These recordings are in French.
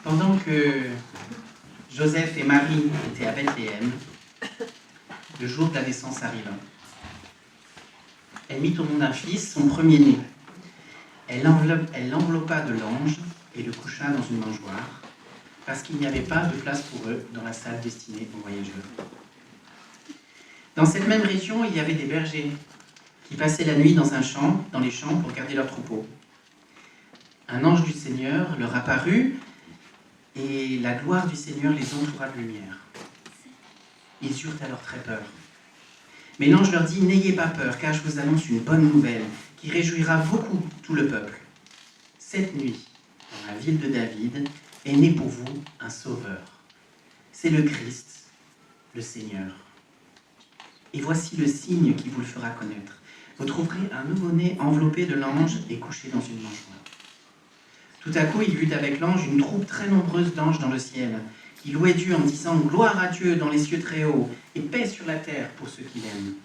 Pendant que Joseph et Marie étaient à Bethléem, le jour de la naissance arriva. Elle mit au monde un fils, son premier-né. Elle l'enveloppa de lange et le coucha dans une mangeoire, parce qu'il n'y avait pas de place pour eux dans la salle destinée aux voyageurs. Dans cette même région, il y avait des bergers qui passaient la nuit dans les champs pour garder leurs troupeaux. Un ange du Seigneur leur apparut et la gloire du Seigneur les entoura de lumière. Ils eurent alors très peur. Mais l'ange leur dit « N'ayez pas peur, car je vous annonce une bonne nouvelle qui réjouira beaucoup tout le peuple. Cette nuit, dans la ville de David, est né pour vous un sauveur. C'est le Christ, le Seigneur. Et voici le signe qui vous le fera connaître. Vous trouverez un nouveau-né enveloppé de lange et couché dans une mangeoire. » Tout à coup, il vit avec l'ange une troupe très nombreuse d'anges dans le ciel, qui louaient Dieu en disant « Gloire à Dieu dans les cieux très hauts, et paix sur la terre pour ceux qui l'aiment. »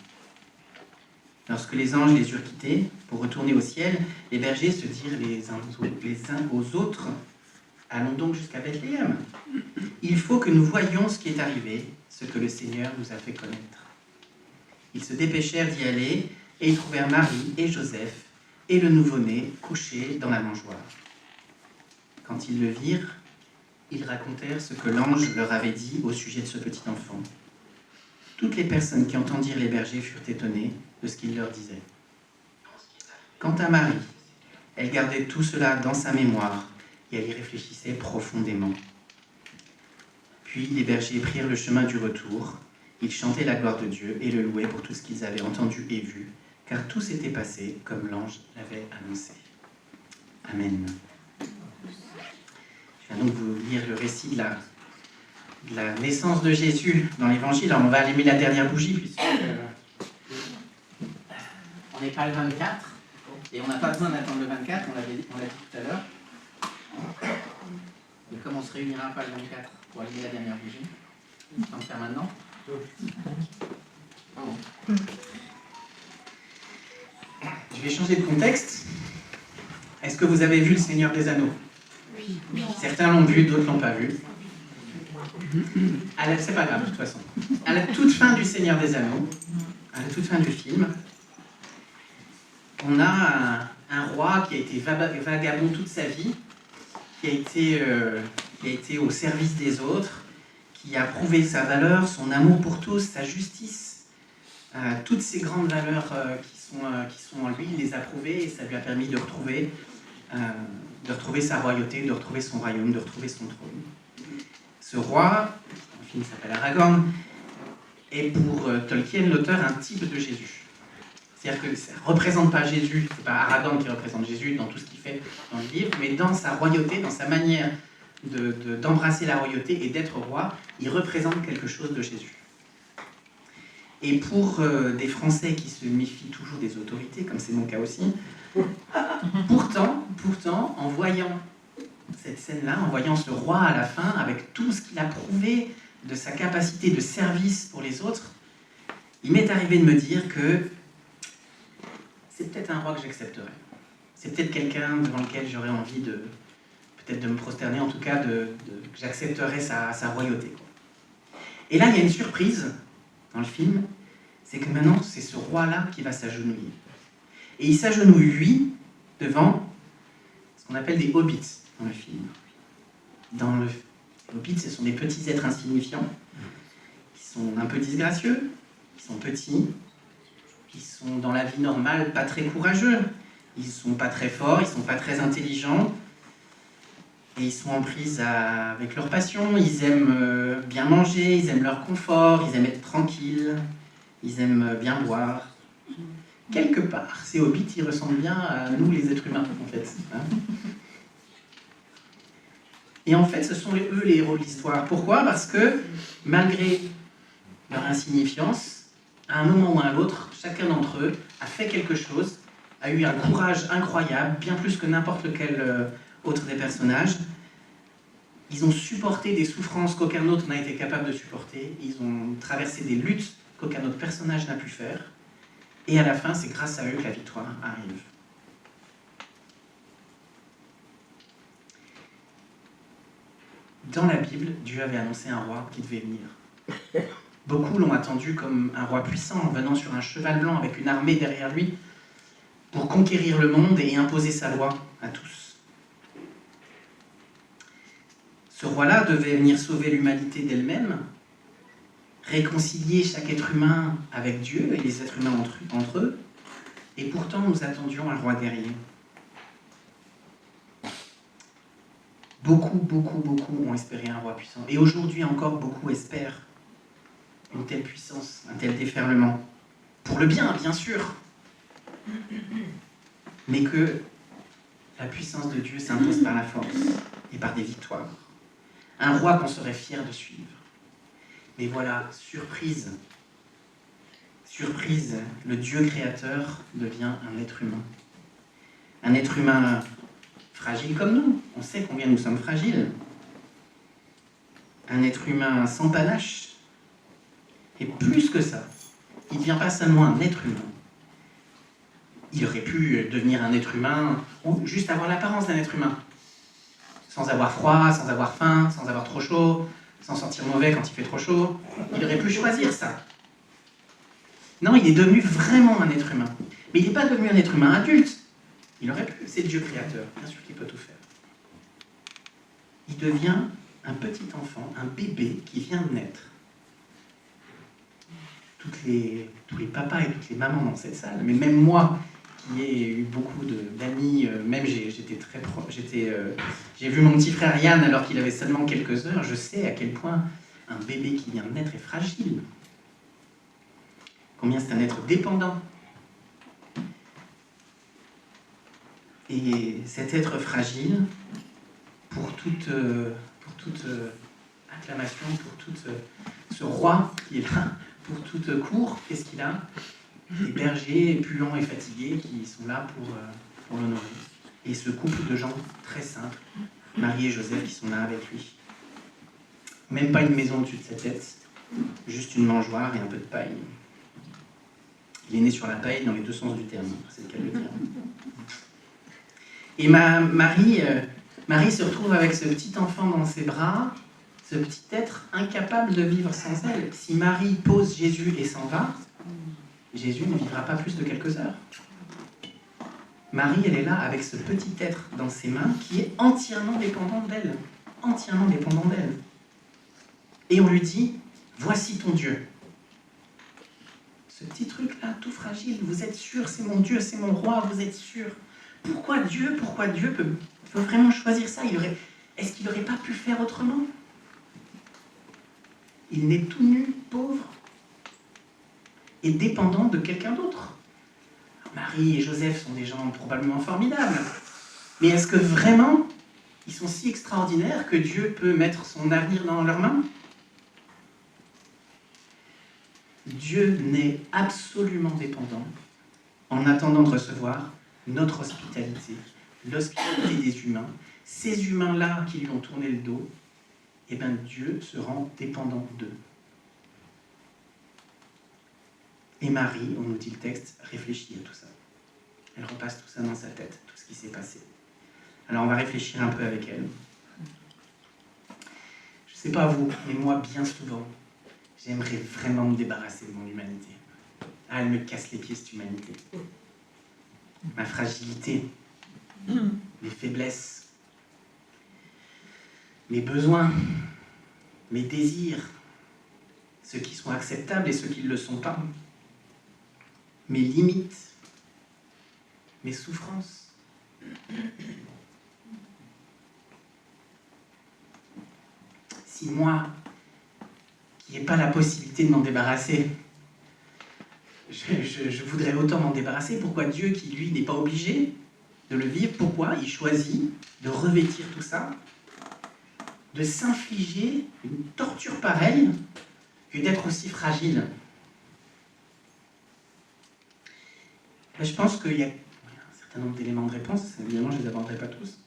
Lorsque les anges les eurent quittés pour retourner au ciel, les bergers se dirent les uns aux autres « Allons donc jusqu'à Bethléem. Il faut que nous voyions ce qui est arrivé, ce que le Seigneur nous a fait connaître. » Ils se dépêchèrent d'y aller, et ils trouvèrent Marie et Joseph et le nouveau-né couchés dans la mangeoire. Quand ils le virent, ils racontèrent ce que l'ange leur avait dit au sujet de ce petit enfant. Toutes les personnes qui entendirent les bergers furent étonnées de ce qu'il leur disait. Quant à Marie, elle gardait tout cela dans sa mémoire et elle y réfléchissait profondément. Puis les bergers prirent le chemin du retour. Ils chantaient la gloire de Dieu et le louaient pour tout ce qu'ils avaient entendu et vu, car tout s'était passé comme l'ange l'avait annoncé. Amen. Je vais donc vous lire le récit de la naissance de Jésus dans l'Évangile. Alors on va allumer la dernière bougie, puisque on n'est pas le 24, et on n'a pas besoin d'attendre le 24, on l'a dit tout à l'heure. Mais comme on ne se réunira pas le 24 pour allumer la dernière bougie, on va le faire maintenant. Je vais changer de contexte. Est-ce que vous avez vu le Seigneur des Anneaux ? Oui. Certains l'ont vu, d'autres ne l'ont pas vu. C'est pas grave de toute façon. À la toute fin du Seigneur des Anneaux, à la toute fin du film, on a un roi qui a été vagabond toute sa vie, qui a été au service des autres, qui a prouvé sa valeur, son amour pour tous, sa justice, toutes ces grandes valeurs qui sont en lui, il les a prouvées et ça lui a permis de retrouver sa royauté, de retrouver son royaume, de retrouver son trône. Ce roi, le film s'appelle Aragorn, est pour Tolkien l'auteur un type de Jésus. C'est-à-dire que ça ne représente pas Jésus, c'est pas Aragorn qui représente Jésus dans tout ce qu'il fait dans le livre, mais dans sa royauté, dans sa manière d'embrasser la royauté et d'être roi, il représente quelque chose de Jésus. Et pour des Français qui se méfient toujours des autorités, comme c'est mon cas aussi, pourtant, en voyant cette scène-là, en voyant ce roi à la fin, avec tout ce qu'il a prouvé de sa capacité de service pour les autres, il m'est arrivé de me dire que c'est peut-être un roi que j'accepterais. C'est peut-être quelqu'un devant lequel j'aurais envie de me prosterner, en tout cas, que j'accepterais sa royauté, quoi. Et là, il y a une surprise dans le film, c'est que maintenant, c'est ce roi-là qui va s'agenouiller. Et il s'agenouille, lui, devant ce qu'on appelle des hobbits dans le film. Les hobbits, ce sont des petits êtres insignifiants, qui sont un peu disgracieux, qui sont petits, qui sont dans la vie normale pas très courageux, ils sont pas très forts, ils sont pas très intelligents, et ils sont en prise avec leur passion. Ils aiment bien manger, ils aiment leur confort, ils aiment être tranquilles, ils aiment bien boire. Quelque part, ces hobbits, ils ressemblent bien à nous, les êtres humains, en fait. Et en fait, ce sont eux les héros de l'histoire. Pourquoi ? Parce que, malgré leur insignifiance, à un moment ou à un autre, chacun d'entre eux a fait quelque chose, a eu un courage incroyable, bien plus que n'importe lequel autre des personnages. Ils ont supporté des souffrances qu'aucun autre n'a été capable de supporter. Ils ont traversé des luttes qu'aucun autre personnage n'a pu faire. Et à la fin, c'est grâce à eux que la victoire arrive. Dans la Bible, Dieu avait annoncé un roi qui devait venir. Beaucoup l'ont attendu comme un roi puissant, venant sur un cheval blanc avec une armée derrière lui, pour conquérir le monde et imposer sa loi à tous. Ce roi-là devait venir sauver l'humanité d'elle-même, réconcilier chaque être humain avec Dieu et les êtres humains entre eux, et pourtant nous attendions un roi guerrier. Beaucoup ont espéré un roi puissant. Et aujourd'hui encore, beaucoup espèrent une telle puissance, un tel déferlement. Pour le bien, bien sûr. Mais que la puissance de Dieu s'impose par la force et par des victoires. Un roi qu'on serait fier de suivre. Mais voilà, surprise. Surprise, le Dieu créateur devient un être humain. Un être humain fragile comme nous. On sait combien nous sommes fragiles. Un être humain sans panache. Et plus que ça, il ne devient pas seulement un être humain. Il aurait pu devenir un être humain, ou juste avoir l'apparence d'un être humain. Sans avoir froid, sans avoir faim, sans avoir trop chaud, sans sentir mauvais quand il fait trop chaud. Il aurait pu choisir ça. Non, il est devenu vraiment un être humain. Mais il n'est pas devenu un être humain adulte. Il aurait pu, c'est Dieu créateur, bien sûr qu'il peut tout faire. Il devient un petit enfant, un bébé qui vient de naître. Tous les papas et toutes les mamans dans cette salle, mais même moi, qui ai eu beaucoup d'amis, même j'étais très proche, j'ai vu mon petit frère Yann alors qu'il avait seulement quelques heures, je sais à quel point un bébé qui vient de naître est fragile. Combien c'est un être dépendant. Et cet être fragile, pour toute acclamation, pour tout ce roi qui est là, pour toute cour, qu'est-ce qu'il a? Des bergers puants et fatigués qui sont là pour l'honorer. Et ce couple de gens très simples, Marie et Joseph, qui sont là avec lui. Même pas une maison au-dessus de sa tête, juste une mangeoire et un peu de paille. Il est né sur la paille dans les deux sens du terme, c'est le cas de le dire. Et Marie se retrouve avec ce petit enfant dans ses bras, ce petit être incapable de vivre sans elle. Si Marie pose Jésus et s'en va, Jésus ne vivra pas plus de quelques heures. Marie, elle est là avec ce petit être dans ses mains qui est entièrement dépendant d'elle. Entièrement dépendant d'elle. Et on lui dit, voici ton Dieu. Ce petit truc-là, tout fragile, vous êtes sûr, c'est mon Dieu, c'est mon roi, vous êtes sûr. Pourquoi Dieu peut vraiment choisir ça? Est-ce qu'il n'aurait pas pu faire autrement? Il naît tout nu, pauvre, et dépendant de quelqu'un d'autre. Marie et Joseph sont des gens probablement formidables. Mais est-ce que vraiment, ils sont si extraordinaires que Dieu peut mettre son avenir dans leurs mains? Dieu n'est absolument dépendant en attendant de recevoir notre hospitalité, l'hospitalité des humains. Ces humains-là qui lui ont tourné le dos, eh bien Dieu se rend dépendant d'eux. Et Marie, on nous dit le texte, réfléchit à tout ça. Elle repasse tout ça dans sa tête, tout ce qui s'est passé. Alors on va réfléchir un peu avec elle. Je ne sais pas vous, mais moi, bien souvent, j'aimerais vraiment me débarrasser de mon humanité. Ah, elle me casse les pieds, cette humanité. Ma fragilité, mes faiblesses, mes besoins, mes désirs, ceux qui sont acceptables et ceux qui ne le sont pas, mes limites, mes souffrances. Si moi, qui n'ai pas la possibilité de m'en débarrasser, je voudrais autant m'en débarrasser, pourquoi Dieu, qui lui n'est pas obligé de le vivre, pourquoi il choisit de revêtir tout ça, de s'infliger une torture pareille que d'être aussi fragile? Je pense qu'il y a un certain nombre d'éléments de réponse, évidemment je ne les aborderai pas tous,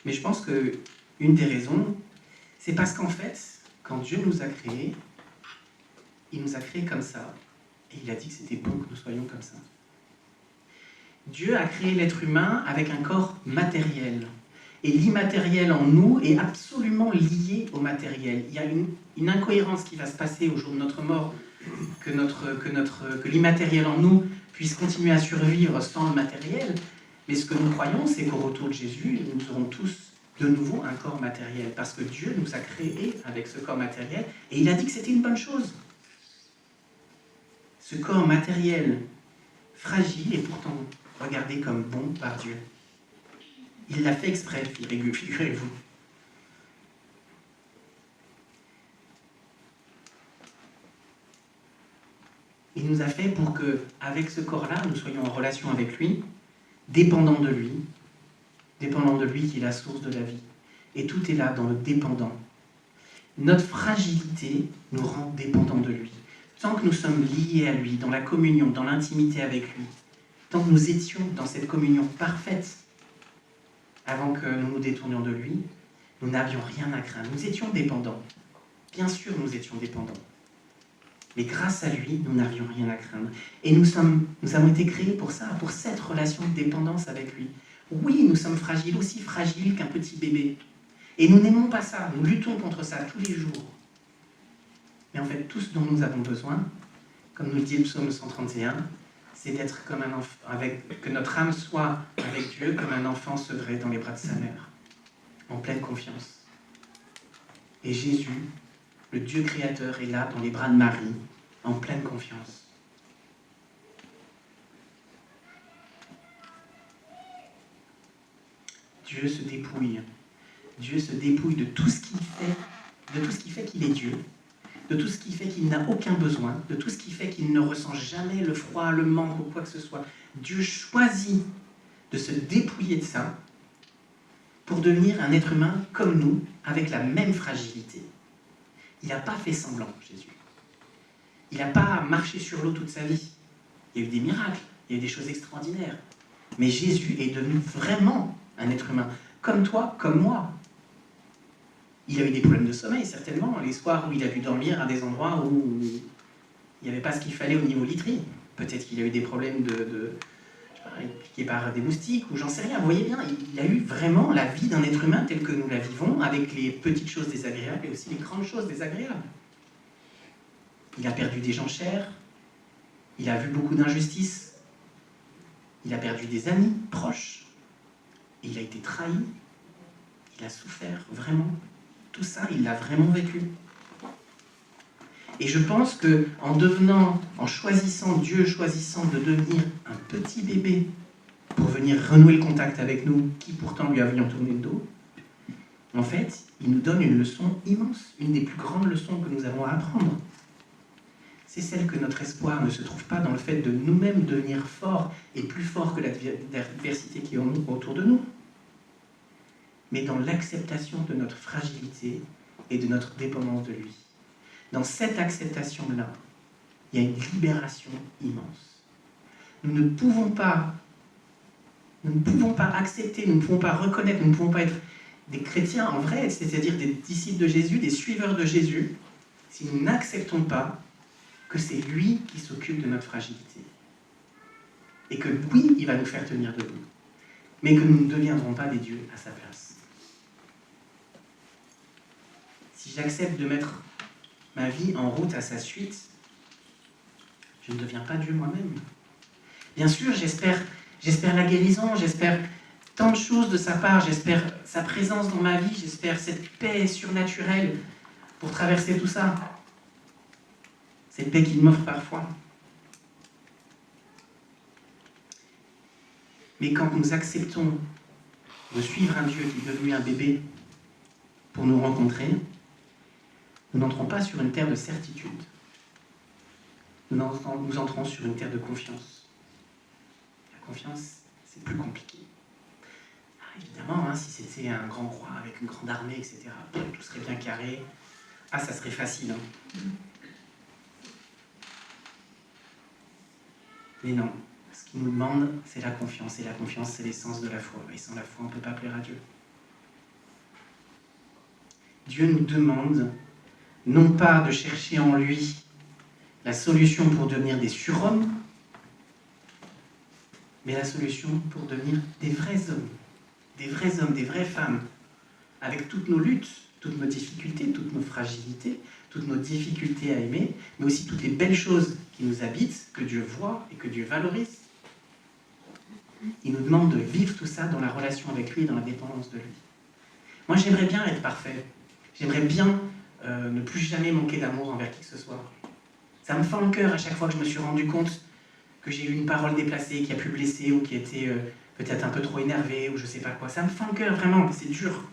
mais je pense qu'une des raisons, c'est parce qu'en fait, quand Dieu nous a créés, il nous a créés comme ça, Et il a dit que c'était bon que nous soyons comme ça. Dieu a créé l'être humain avec un corps matériel. Et l'immatériel en nous est absolument lié au matériel. Il y a une incohérence qui va se passer au jour de notre mort, que l'immatériel en nous puisse continuer à survivre sans le matériel. Mais ce que nous croyons, c'est qu'au retour de Jésus, nous aurons tous de nouveau un corps matériel. Parce que Dieu nous a créés avec ce corps matériel. Et il a dit que c'était une bonne chose. Ce corps matériel fragile est pourtant regardé comme bon par Dieu. Il l'a fait exprès, figurez-vous. Il nous a fait pour que, avec ce corps-là, nous soyons en relation avec lui, dépendants de lui qui est la source de la vie. Et tout est là dans le dépendant. Notre fragilité nous rend dépendants de lui. Tant que nous sommes liés à lui, dans la communion, dans l'intimité avec lui, tant que nous étions dans cette communion parfaite, avant que nous nous détournions de lui, nous n'avions rien à craindre. Nous étions dépendants. Bien sûr, nous étions dépendants. Mais grâce à lui, nous n'avions rien à craindre. Et nous avons été créés pour ça, pour cette relation de dépendance avec lui. Oui, nous sommes fragiles, aussi fragiles qu'un petit bébé. Et nous n'aimons pas ça, nous luttons contre ça tous les jours. Mais en fait, tout ce dont nous avons besoin, comme nous le dit le psaume 131, c'est d'être comme un enfant, que notre âme soit avec Dieu comme un enfant sevré dans les bras de sa mère, en pleine confiance. Et Jésus, le Dieu créateur, est là dans les bras de Marie, en pleine confiance. Dieu se dépouille de tout ce qui fait qu'il est Dieu, de tout ce qui fait qu'il n'a aucun besoin, de tout ce qui fait qu'il ne ressent jamais le froid, le manque ou quoi que ce soit. Dieu choisit de se dépouiller de ça pour devenir un être humain comme nous, avec la même fragilité. Il n'a pas fait semblant, Jésus. Il n'a pas marché sur l'eau toute sa vie. Il y a eu des miracles, il y a eu des choses extraordinaires. Mais Jésus est devenu vraiment un être humain, comme toi, comme moi. Il a eu des problèmes de sommeil, certainement, les soirs où il a dû dormir à des endroits où il n'y avait pas ce qu'il fallait au niveau literie. Peut-être qu'il a eu des problèmes je sais pas, piqué par des moustiques, ou j'en sais rien. Vous voyez bien, il a eu vraiment la vie d'un être humain telle que nous la vivons, avec les petites choses désagréables et aussi les grandes choses désagréables. Il a perdu des gens chers, il a vu beaucoup d'injustices, il a perdu des amis proches, il a été trahi, il a souffert, vraiment. Tout ça, il l'a vraiment vécu. Et je pense qu'en choisissant Dieu, choisissant de devenir un petit bébé pour venir renouer le contact avec nous, qui pourtant lui avions tourné le dos, en fait, il nous donne une leçon immense, une des plus grandes leçons que nous avons à apprendre. C'est celle que notre espoir ne se trouve pas dans le fait de nous-mêmes devenir forts et plus forts que l'adversité qui est autour de nous, mais dans l'acceptation de notre fragilité et de notre dépendance de lui. Dans cette acceptation-là, il y a une libération immense. Nous ne pouvons pas accepter, nous ne pouvons pas reconnaître, nous ne pouvons pas être des chrétiens en vrai, c'est-à-dire des disciples de Jésus, des suiveurs de Jésus, si nous n'acceptons pas que c'est lui qui s'occupe de notre fragilité. Et que oui, il va nous faire tenir debout, mais que nous ne deviendrons pas des dieux à sa place. Si j'accepte de mettre ma vie en route à sa suite, je ne deviens pas Dieu moi-même. Bien sûr, j'espère la guérison, j'espère tant de choses de sa part, j'espère sa présence dans ma vie, j'espère cette paix surnaturelle pour traverser tout ça. Cette paix qu'il m'offre parfois. Mais quand nous acceptons de suivre un Dieu qui est devenu un bébé pour nous rencontrer, nous n'entrons pas sur une terre de certitude. Nous entrons sur une terre de confiance. La confiance, c'est plus compliqué. Évidemment, si c'était un grand roi avec une grande armée, etc., tout serait bien carré. Ça serait facile. Mais non, ce qu'il nous demande, c'est la confiance. Et la confiance, c'est l'essence de la foi. Et sans la foi, on ne peut pas plaire à Dieu. Dieu nous demande non pas de chercher en lui la solution pour devenir des surhommes, mais la solution pour devenir des vrais hommes, des vraies femmes, avec toutes nos luttes, toutes nos difficultés, toutes nos fragilités, toutes nos difficultés à aimer, mais aussi toutes les belles choses qui nous habitent, que Dieu voit et que Dieu valorise. Il nous demande de vivre tout ça dans la relation avec lui, dans la dépendance de lui. Moi, j'aimerais bien être parfait. J'aimerais bien ne plus jamais manquer d'amour envers qui que ce soit. Ça me fend le cœur à chaque fois que je me suis rendu compte que j'ai eu une parole déplacée qui a pu blesser ou qui était peut-être un peu trop énervée ou je sais pas quoi. Ça me fend le cœur, vraiment, c'est dur.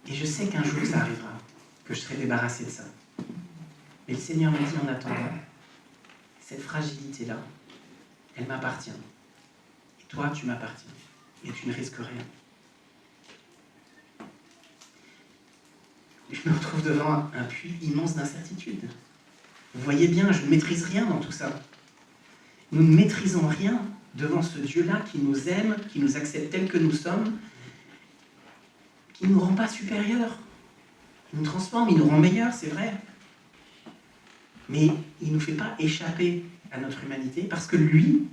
Et je sais qu'un jour ça arrivera, que je serai débarrassé de ça. Mais le Seigneur m'a dit en attendant, cette fragilité-là, elle m'appartient. Et toi, tu m'appartiens. Et tu ne risques rien. Je me retrouve devant un puits immense d'incertitude. Vous voyez bien, je ne maîtrise rien dans tout ça. Nous ne maîtrisons rien devant ce Dieu-là qui nous aime, qui nous accepte tels que nous sommes, qui ne nous rend pas supérieurs. Il nous transforme, il nous rend meilleurs, c'est vrai. Mais il ne nous fait pas échapper à notre humanité parce que lui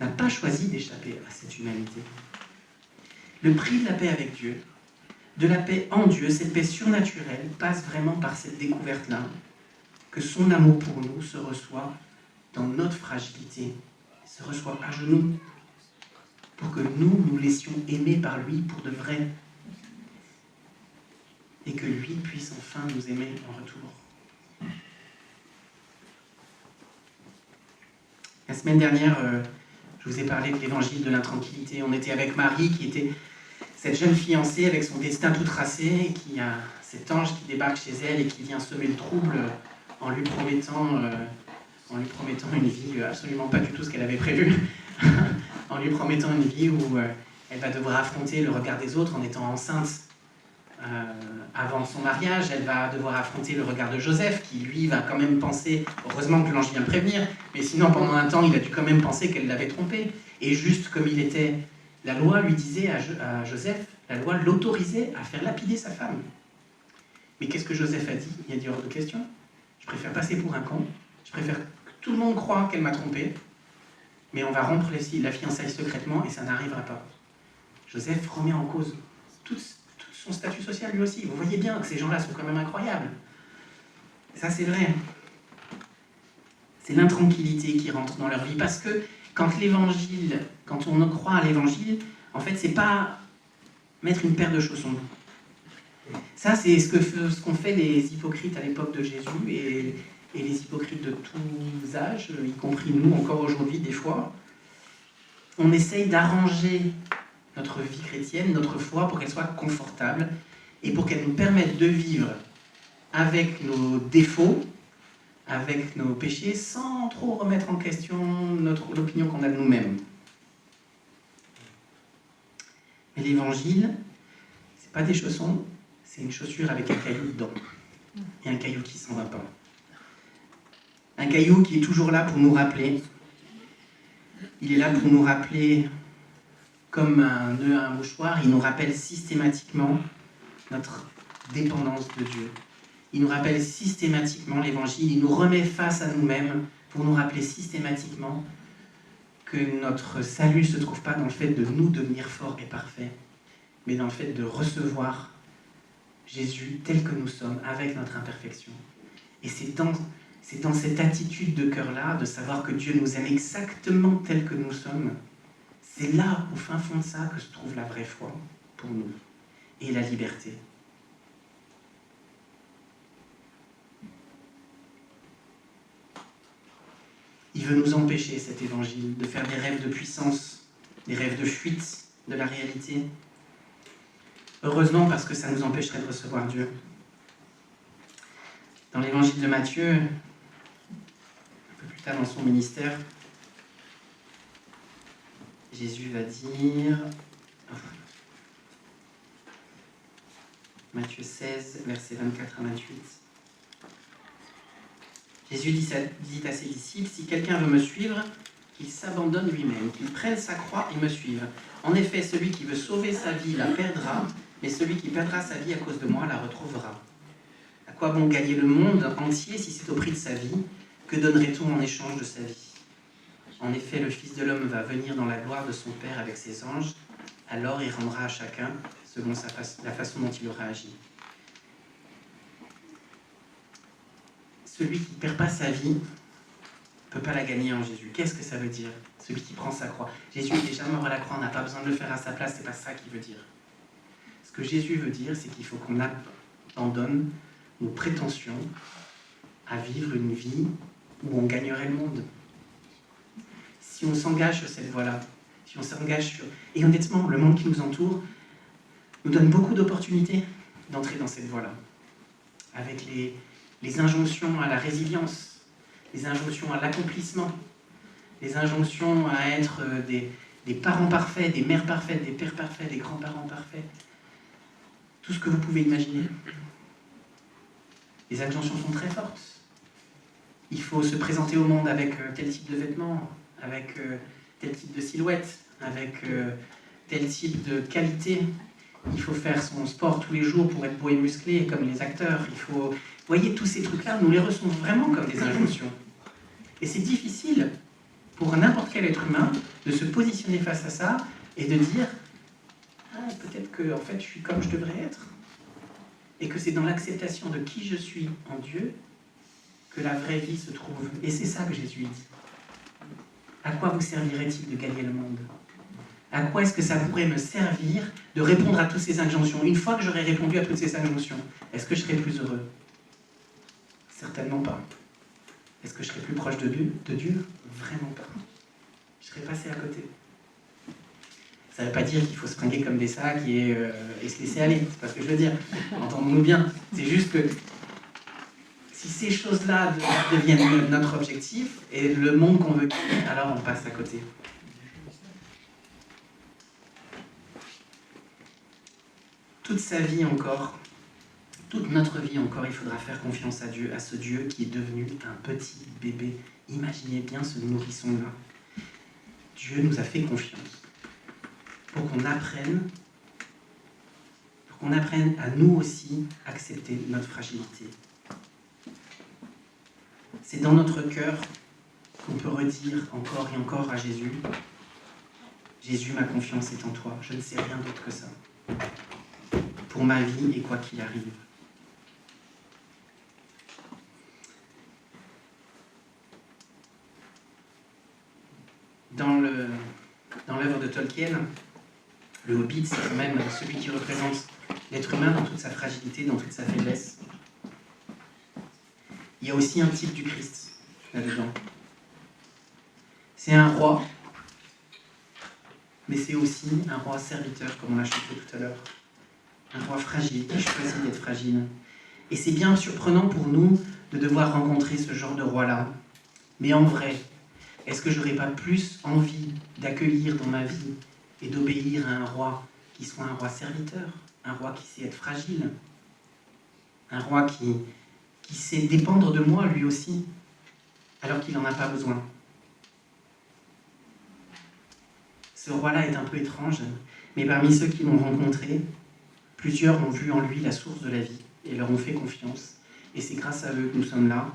n'a pas choisi d'échapper à cette humanité. Le prix de la paix avec Dieu, de la paix en Dieu, cette paix surnaturelle, passe vraiment par cette découverte-là, que son amour pour nous se reçoit dans notre fragilité, se reçoit à genoux, pour que nous laissions aimer par lui pour de vrai, et que lui puisse enfin nous aimer en retour. La semaine dernière, je vous ai parlé de l'évangile de l'intranquillité. On était avec Marie, qui était cette jeune fiancée avec son destin tout tracé, et qui a cet ange qui débarque chez elle et qui vient semer le trouble en lui promettant une vie absolument pas du tout ce qu'elle avait prévu, en lui promettant une vie où elle va devoir affronter le regard des autres en étant enceinte avant son mariage. Elle va devoir affronter le regard de Joseph, qui lui va quand même penser, heureusement que l'ange vient le prévenir, mais sinon pendant un temps il a dû quand même penser qu'elle l'avait trompé. Et juste comme il était, la loi lui disait à Joseph, la loi l'autorisait à faire lapider sa femme. Mais qu'est-ce que Joseph a dit? Il a dit hors de question. Je préfère passer pour un con, je préfère que tout le monde croie qu'elle m'a trompé, mais on va rompre la fiançaille secrètement et ça n'arrivera pas. Joseph remet en cause tout son statut social lui aussi. Vous voyez bien que ces gens-là sont quand même incroyables. Ça, c'est vrai. C'est l'intranquillité qui rentre dans leur vie. Parce que quand on croit à l'évangile, en fait, c'est pas mettre une paire de chaussons. Ça, c'est ce qu'ont fait les hypocrites à l'époque de Jésus et les hypocrites de tous âges, y compris nous encore aujourd'hui des fois. On essaye d'arranger notre vie chrétienne, notre foi, pour qu'elle soit confortable et pour qu'elle nous permette de vivre avec nos défauts, avec nos péchés, sans trop remettre en question l'opinion qu'on a de nous-mêmes. Mais l'évangile, c'est pas des chaussons, c'est une chaussure avec un caillou dedans. Et un caillou qui s'en va pas. Un caillou qui est toujours là pour nous rappeler. Il est là pour nous rappeler, comme un nœud à un mouchoir, il nous rappelle systématiquement notre dépendance de Dieu. Il nous rappelle systématiquement l'évangile, il nous remet face à nous-mêmes pour nous rappeler systématiquement que notre salut ne se trouve pas dans le fait de nous devenir forts et parfaits, mais dans le fait de recevoir Jésus tel que nous sommes, avec notre imperfection. Et c'est dans cette attitude de cœur-là, de savoir que Dieu nous aime exactement tel que nous sommes, c'est là, au fin fond de ça, que se trouve la vraie foi pour nous, et la liberté. Il veut nous empêcher, cet évangile, de faire des rêves de puissance, des rêves de fuite de la réalité. Heureusement, parce que ça nous empêcherait de recevoir Dieu. Dans l'évangile de Matthieu, un peu plus tard dans son ministère, Jésus va dire, Matthieu 16, versets 24 à 28, Jésus dit à ses disciples, « Si quelqu'un veut me suivre, qu'il s'abandonne lui-même, qu'il prenne sa croix et me suive. En effet, celui qui veut sauver sa vie la perdra, mais celui qui perdra sa vie à cause de moi la retrouvera. quoi bon gagner le monde entier si c'est au prix de sa vie? Que donnerait-on en échange de sa vie? En effet, le Fils de l'homme va venir dans la gloire de son Père avec ses anges. Alors il rendra à chacun selon la façon dont il aura agi. Celui qui ne perd pas sa vie ne peut pas la gagner en Jésus. Qu'est-ce que ça veut dire? Celui qui prend sa croix. Jésus est déjà mort à la croix, on n'a pas besoin de le faire à sa place, c'est pas ça qu'il veut dire. Ce que Jésus veut dire, c'est qu'il faut qu'on abandonne nos prétentions à vivre une vie où on gagnerait le monde. Si on s'engage sur cette voie-là, si on s'engage sur... Et honnêtement, le monde qui nous entoure nous donne beaucoup d'opportunités d'entrer dans cette voie-là. Avec les injonctions à la résilience, les injonctions à l'accomplissement, les injonctions à être des parents parfaits, des mères parfaites, des pères parfaits, des grands-parents parfaits. Tout ce que vous pouvez imaginer. Les injonctions sont très fortes. Il faut se présenter au monde avec tel type de vêtements, avec tel type de silhouette, avec tel type de qualité. Il faut faire son sport tous les jours pour être beau et musclé, comme les acteurs. Il faut... Vous voyez, tous ces trucs-là, nous les recevons vraiment comme des injonctions. Et c'est difficile pour n'importe quel être humain de se positionner face à ça et de dire « Ah, peut-être que en fait, je suis comme je devrais être. » Et que c'est dans l'acceptation de qui je suis en Dieu que la vraie vie se trouve. Et c'est ça que Jésus dit. À quoi vous servirait-il de gagner le monde? À quoi est-ce que ça pourrait me servir de répondre à toutes ces injonctions? Une fois que j'aurais répondu à toutes ces injonctions, est-ce que je serais plus heureux? Certainement pas. Est-ce que je serais plus proche de Dieu? Vraiment pas. Je serais passé à côté. Ça ne veut pas dire qu'il faut se fringuer comme des sacs et se laisser aller. C'est pas ce que je veux dire. Entendons-nous bien. C'est juste que si ces choses-là deviennent notre objectif et le monde qu'on veut quitter, alors on passe à côté. Toute sa vie encore, toute notre vie encore, il faudra faire confiance à Dieu, à ce Dieu qui est devenu un petit bébé. Imaginez bien ce nourrisson-là. Dieu nous a fait confiance pour qu'on apprenne à nous aussi accepter notre fragilité. C'est dans notre cœur qu'on peut redire encore et encore à Jésus, « Jésus, ma confiance est en toi, je ne sais rien d'autre que ça, pour ma vie et quoi qu'il arrive. » Dans l'œuvre de Tolkien, le Hobbit, c'est quand même celui qui représente l'être humain dans toute sa fragilité, dans toute sa faiblesse. Il y a aussi un type du Christ là-dedans. C'est un roi, mais c'est aussi un roi serviteur, comme on l'a chanté tout à l'heure. Un roi fragile, qui choisit d'être fragile. Et c'est bien surprenant pour nous de devoir rencontrer ce genre de roi-là. Mais en vrai, est-ce que j'aurais pas plus envie d'accueillir dans ma vie et d'obéir à un roi qui soit un roi serviteur, un roi qui sait être fragile, un roi qui sait dépendre de moi lui aussi, alors qu'il n'en a pas besoin. Ce roi-là est un peu étrange, mais parmi ceux qui l'ont rencontré, plusieurs ont vu en lui la source de la vie et leur ont fait confiance. Et c'est grâce à eux que nous sommes là,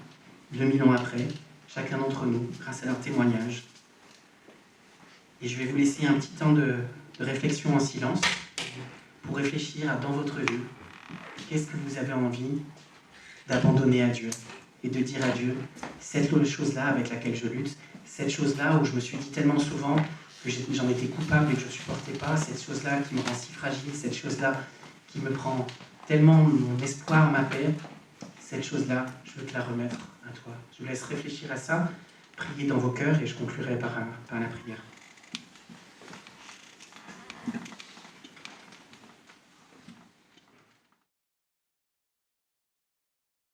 2000 ans après, chacun d'entre nous, grâce à leur témoignage. Et je vais vous laisser un petit temps de réflexion en silence pour réfléchir à, dans votre vie, qu'est-ce que vous avez envie d'abandonner à Dieu et de dire à Dieu, cette chose-là avec laquelle je lutte, cette chose-là où je me suis dit tellement souvent que j'en étais coupable et que je ne supportais pas, cette chose-là qui me rend si fragile, cette chose-là qui me prend tellement mon espoir, ma paix, cette chose-là, je veux te la remettre à toi. Je vous laisse réfléchir à ça, prier dans vos cœurs et je conclurai par la prière.